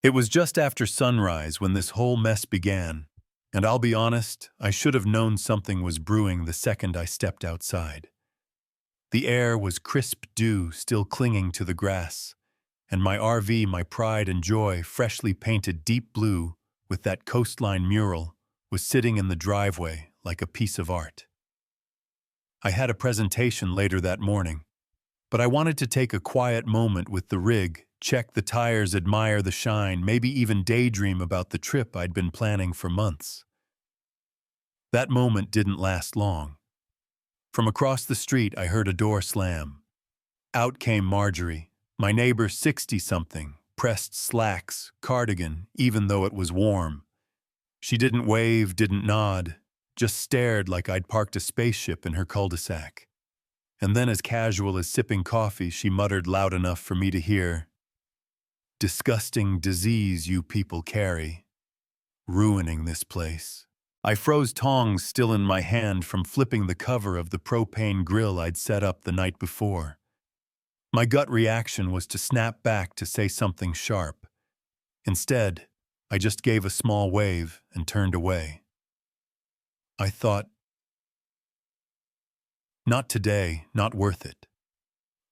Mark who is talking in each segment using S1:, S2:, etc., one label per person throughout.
S1: It was just after sunrise when this whole mess began, and I'll be honest, I should have known something was brewing the second I stepped outside. The air was crisp dew still clinging to the grass, and my RV, my pride and joy, freshly painted deep blue with that coastline mural, was sitting in the driveway like a piece of art. I had a presentation later that morning, but I wanted to take a quiet moment with the rig, check the tires, admire the shine, maybe even daydream about the trip I'd been planning for months. That moment didn't last long. From across the street, I heard a door slam. Out came Marjorie, my neighbor 60-something, pressed slacks, cardigan, even though it was warm. She didn't wave, didn't nod, just stared like I'd parked a spaceship in her cul-de-sac. And then, as casual as sipping coffee, she muttered loud enough for me to hear, "Disgusting disease you people carry, ruining this place." I froze, tongs still in my hand from flipping the cover of the propane grill I'd set up the night before. My gut reaction was to snap back to say something sharp. Instead, I just gave a small wave and turned away. I thought, not today, not worth it.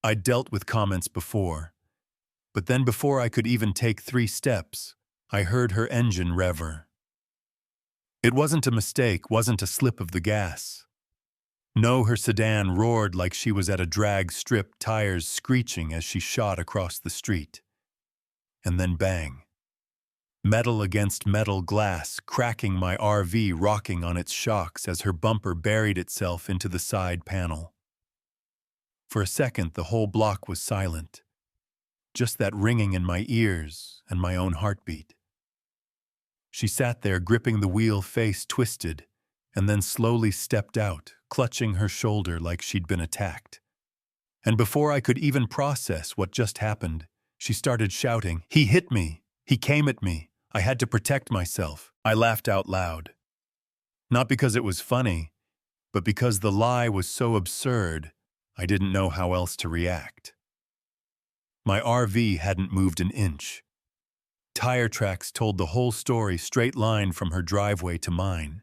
S1: I'd dealt with comments before, but then before I could even take 3 steps, I heard her engine rev. It wasn't a mistake, wasn't a slip of the gas. No, her sedan roared like she was at a drag strip, tires screeching as she shot across the street. And then bang. Metal against metal, glass cracking, my RV rocking on its shocks as her bumper buried itself into the side panel. For a second, the whole block was silent. Just that ringing in my ears and my own heartbeat. She sat there, gripping the wheel, face twisted, and then slowly stepped out, clutching her shoulder like she'd been attacked. And before I could even process what just happened, she started shouting, "He hit me! He came at me! I had to protect myself." I laughed out loud. Not because it was funny, but because the lie was so absurd, I didn't know how else to react. My RV hadn't moved an inch. Tire tracks told the whole story, straight line from her driveway to mine.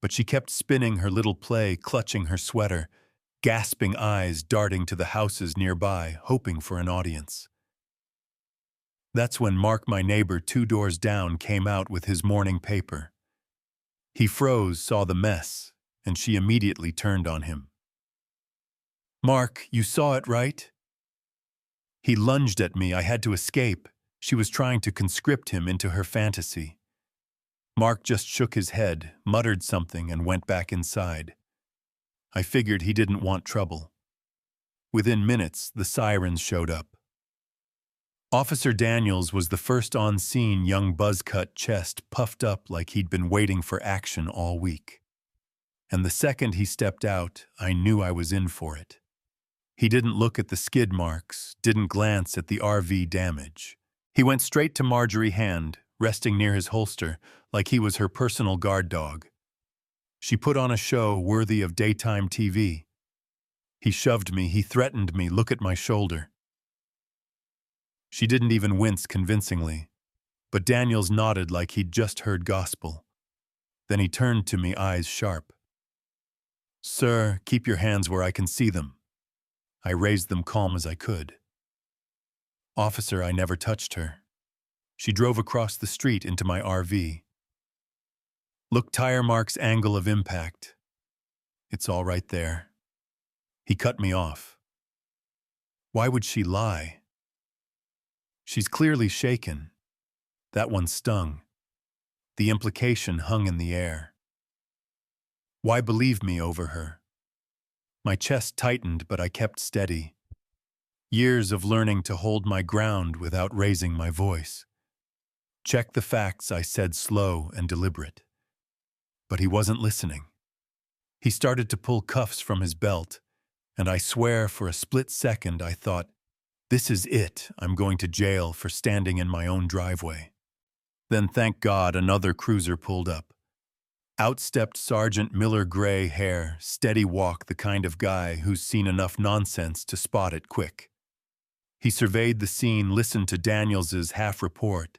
S1: But she kept spinning her little play, clutching her sweater, gasping eyes darting to the houses nearby, hoping for an audience. That's when Mark, my neighbor 2 doors down, came out with his morning paper. He froze, saw the mess, and she immediately turned on him. "Mark, you saw it, right?" He lunged at me. I had to escape. She was trying to conscript him into her fantasy. Mark just shook his head, muttered something, and went back inside. I figured he didn't want trouble. Within minutes, the sirens showed up. Officer Daniels was the first on scene, young buzz-cut, chest puffed up like he'd been waiting for action all week. And the second he stepped out, I knew I was in for it. He didn't look at the skid marks, didn't glance at the RV damage. He went straight to Marjorie's hand, resting near his holster, like he was her personal guard dog. She put on a show worthy of daytime TV. He shoved me, he threatened me, "Look at my shoulder." She didn't even wince convincingly, but Daniels nodded like he'd just heard gospel. Then he turned to me, eyes sharp. "Sir, keep your hands where I can see them." I raised them, calm as I could. "Officer, I never touched her." She drove across the street into my RV. "Look, tire marks, angle of impact. It's all right there." He cut me off. Why would she lie? She's clearly shaken. That one stung. The implication hung in the air. Why believe me over her? My chest tightened, but I kept steady. Years of learning to hold my ground without raising my voice. "Check the facts," I said, slow and deliberate. But he wasn't listening. He started to pull cuffs from his belt, and I swear for a split second I thought, this is it, I'm going to jail for standing in my own driveway. Then, thank God, another cruiser pulled up. Out stepped Sergeant Miller, gray hair, steady walk, the kind of guy who's seen enough nonsense to spot it quick. He surveyed the scene, listened to Daniels's half report,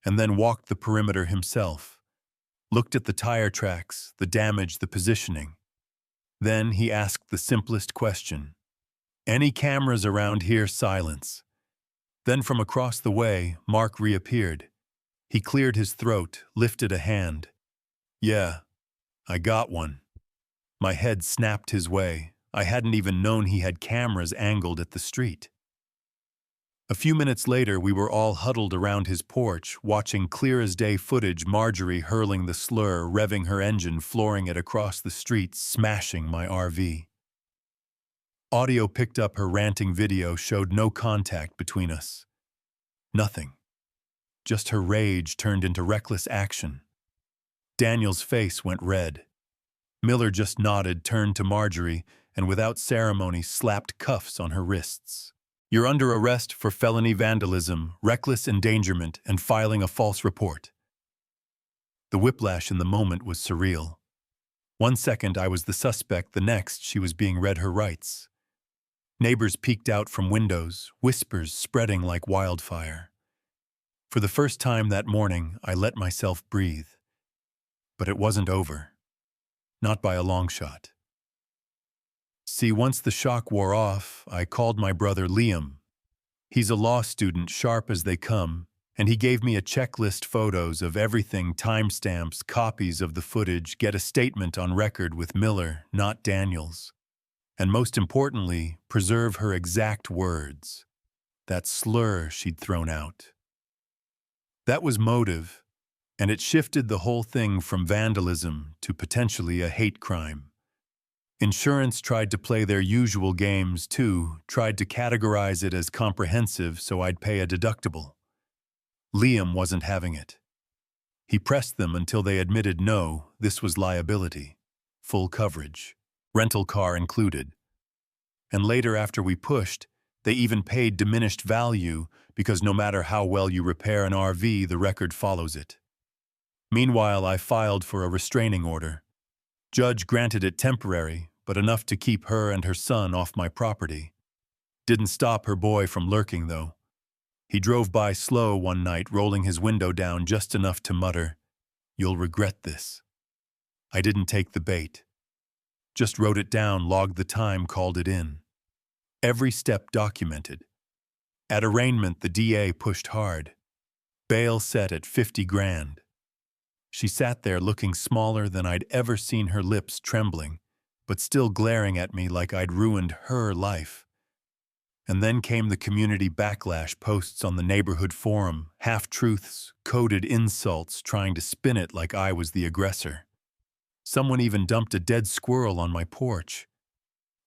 S1: and then walked the perimeter himself, looked at the tire tracks, the damage, the positioning. Then he asked the simplest question. "Any cameras around here?" Silence. Then from across the way, Mark reappeared. He cleared his throat, lifted a hand. "Yeah, I got one." My head snapped his way. I hadn't even known he had cameras angled at the street. A few minutes later, we were all huddled around his porch, watching clear-as-day footage, Marjorie hurling the slur, revving her engine, flooring it across the street, smashing my RV. Audio picked up her ranting. Video showed no contact between us. Nothing. Just her rage turned into reckless action. Daniel's face went red. Miller just nodded, turned to Marjorie, and without ceremony slapped cuffs on her wrists. "You're under arrest for felony vandalism, reckless endangerment, and filing a false report." The whiplash in the moment was surreal. One second I was the suspect, the next she was being read her rights. Neighbors peeked out from windows, whispers spreading like wildfire. For the first time that morning, I let myself breathe. But it wasn't over. Not by a long shot. See, once the shock wore off, I called my brother Liam. He's a law student, sharp as they come, and he gave me a checklist, photos of everything, timestamps, copies of the footage, get a statement on record with Miller, not Daniels. And most importantly, preserve her exact words. That slur she'd thrown out. That was motive, and it shifted the whole thing from vandalism to potentially a hate crime. Insurance tried to play their usual games too, tried to categorize it as comprehensive so I'd pay a deductible. Liam wasn't having it. He pressed them until they admitted no, this was liability, full coverage, rental car included. And later, after we pushed, they even paid diminished value because no matter how well you repair an RV, the record follows it. Meanwhile, I filed for a restraining order. Judge granted it temporary, but enough to keep her and her son off my property. Didn't stop her boy from lurking, though. He drove by slow one night, rolling his window down just enough to mutter, "You'll regret this." I didn't take the bait. Just wrote it down, logged the time, called it in. Every step documented. At arraignment, the DA pushed hard. Bail set at 50 grand. She sat there looking smaller than I'd ever seen her, lips trembling, but still glaring at me like I'd ruined her life. And then came the community backlash, posts on the neighborhood forum, half-truths, coded insults, trying to spin it like I was the aggressor. Someone even dumped a dead squirrel on my porch.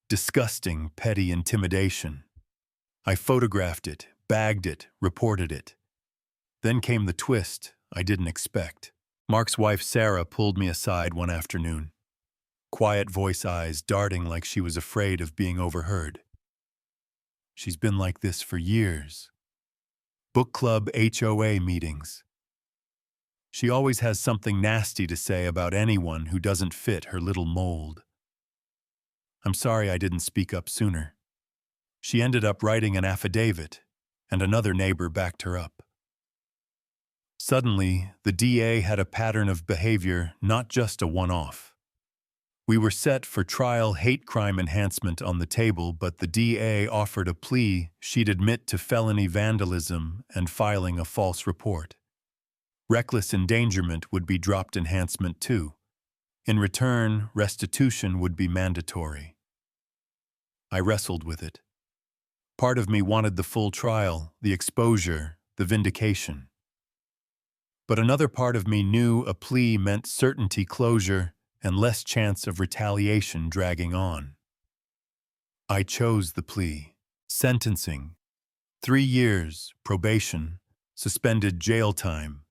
S1: Disgusting, petty intimidation. I photographed it, bagged it, reported it. Then came the twist I didn't expect. Mark's wife Sarah pulled me aside one afternoon. Quiet voice, eyes darting like she was afraid of being overheard. She's been like this for years. Book club, HOA meetings. She always has something nasty to say about anyone who doesn't fit her little mold. I'm sorry I didn't speak up sooner. She ended up writing an affidavit, and another neighbor backed her up. Suddenly, the DA had a pattern of behavior, not just a one-off. We were set for trial, hate crime enhancement on the table, but the DA offered a plea she'd admit to felony vandalism and filing a false report. Reckless endangerment would be dropped enhancement too. In return, restitution would be mandatory. I wrestled with it. Part of me wanted the full trial, the exposure, the vindication. But another part of me knew a plea meant certainty, closure, and less chance of retaliation dragging on. I chose the plea. Sentencing: 3 years, probation, suspended jail time,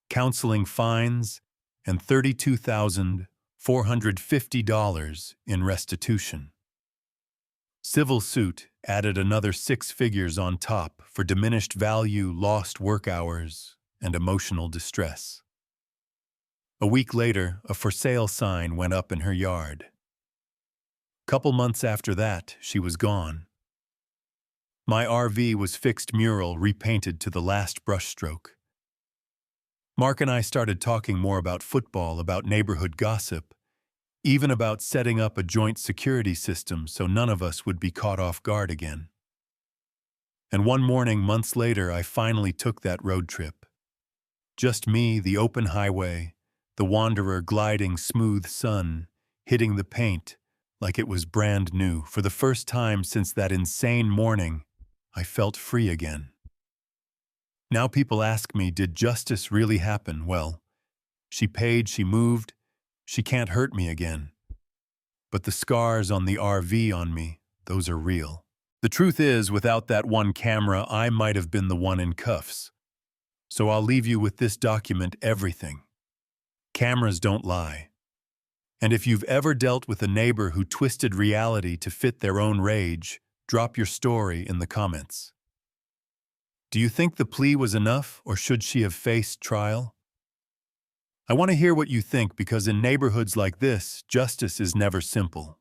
S1: counseling, fines, and $32,450 in restitution. Civil suit added another 6 figures on top for diminished value, lost work hours, and emotional distress. A week later, a for sale sign went up in her yard. Couple months after that, she was gone. My RV was fixed, mural repainted to the last brushstroke. Mark and I started talking more about football, about neighborhood gossip, even about setting up a joint security system so none of us would be caught off guard again. And one morning, months later, I finally took that road trip. Just me, the open highway, the wanderer gliding smooth sun, hitting the paint like it was brand new. For the first time since that insane morning, I felt free again. Now people ask me, did justice really happen? Well, she paid, she moved, she can't hurt me again. But the scars on the RV on me, those are real. The truth is, without that one camera, I might have been the one in cuffs. So I'll leave you with this document, everything. Cameras don't lie. And if you've ever dealt with a neighbor who twisted reality to fit their own rage, drop your story in the comments. Do you think the plea was enough, or should she have faced trial? I want to hear what you think, because in neighborhoods like this, justice is never simple.